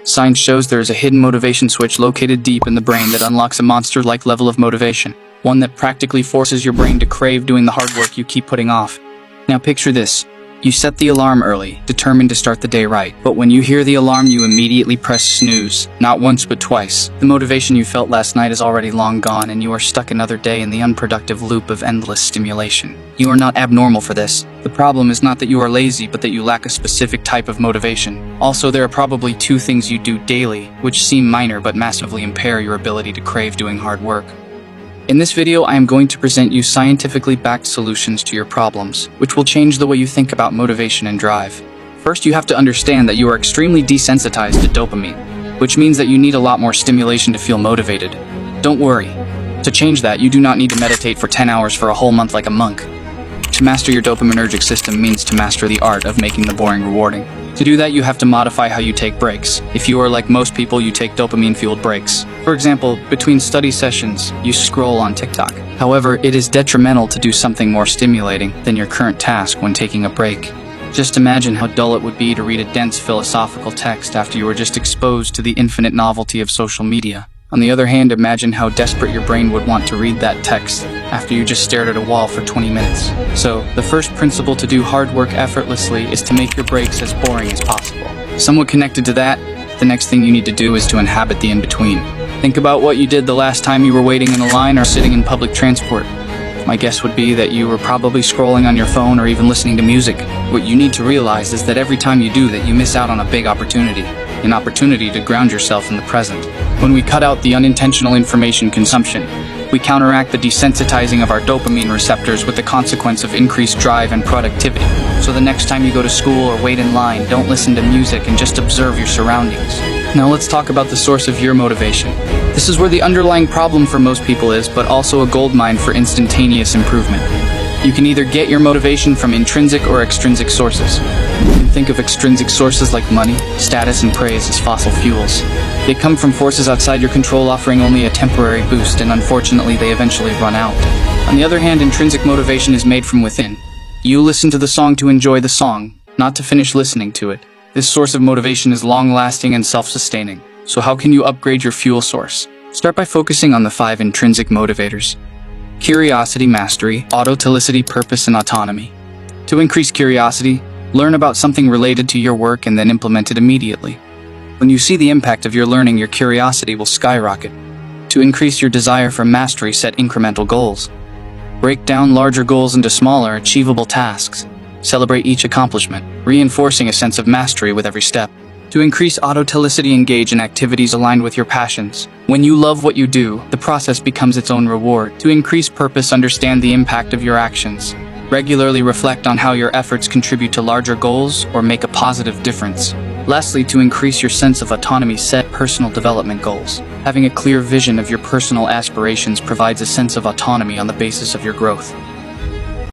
Science shows there is a hidden motivation switch located deep in the brain that unlocks a monster-like level of motivation, one that practically forces your brain to crave doing the hard work you keep putting off. Now picture this. You set the alarm early, determined to start the day right. But when you hear the alarm, you immediately press snooze. Not once, but twice. The motivation you felt last night is already long gone, and you are stuck another day in the unproductive loop of endless stimulation. You are not abnormal for this. The problem is not that you are lazy, but that you lack a specific type of motivation. Also, there are probably two things you do daily, which seem minor but massively impair your ability to crave doing hard work. In this video, I am going to present you scientifically backed solutions to your problems, which will change the way you think about motivation and drive. First, you have to understand that you are extremely desensitized to dopamine, which means that you need a lot more stimulation to feel motivated. Don't worry. To change that, you do not need to meditate for 10 hours for a whole month like a monk. To master your dopaminergic system means to master the art of making the boring rewarding. To do that, you have to modify how you take breaks. If you are like most people, you take dopamine-fueled breaks. For example, between study sessions, you scroll on TikTok. However, it is detrimental to do something more stimulating than your current task when taking a break. Just imagine how dull it would be to read a dense philosophical text after you were just exposed to the infinite novelty of social media. On the other hand, imagine how desperate your brain would want to read that text after you just stared at a wall for 20 minutes. So, the first principle to do hard work effortlessly is to make your breaks as boring as possible. Somewhat connected to that, the next thing you need to do is to inhabit the in-between. Think about what you did the last time you were waiting in a line or sitting in public transport. My guess would be that you were probably scrolling on your phone or even listening to music. What you need to realize is that every time you do that, you miss out on a big opportunity. An opportunity to ground yourself in the present. When we cut out the unintentional information consumption, we counteract the desensitizing of our dopamine receptors with the consequence of increased drive and productivity. So the next time you go to school or wait in line, don't listen to music and just observe your surroundings. Now let's talk about the source of your motivation. This is where the underlying problem for most people is, but also a goldmine for instantaneous improvement. You can either get your motivation from intrinsic or extrinsic sources. You can think of extrinsic sources like money, status, and praise as fossil fuels. They come from forces outside your control, offering only a temporary boost, and unfortunately they eventually run out. On the other hand, intrinsic motivation is made from within. You listen to the song to enjoy the song, not to finish listening to it. This source of motivation is long-lasting and self-sustaining. So how can you upgrade your fuel source? Start by focusing on the 5 intrinsic motivators. Curiosity, mastery, autotelicity, purpose, and autonomy. To increase curiosity, learn about something related to your work and then implement it immediately. When you see the impact of your learning, your curiosity will skyrocket. To increase your desire for mastery, set incremental goals. Break down larger goals into smaller, achievable tasks. Celebrate each accomplishment, reinforcing a sense of mastery with every step. To increase autotelicity, engage in activities aligned with your passions. When you love what you do, the process becomes its own reward. To increase purpose, understand the impact of your actions. Regularly reflect on how your efforts contribute to larger goals or make a positive difference. Lastly, to increase your sense of autonomy, set personal development goals. Having a clear vision of your personal aspirations provides a sense of autonomy on the basis of your growth.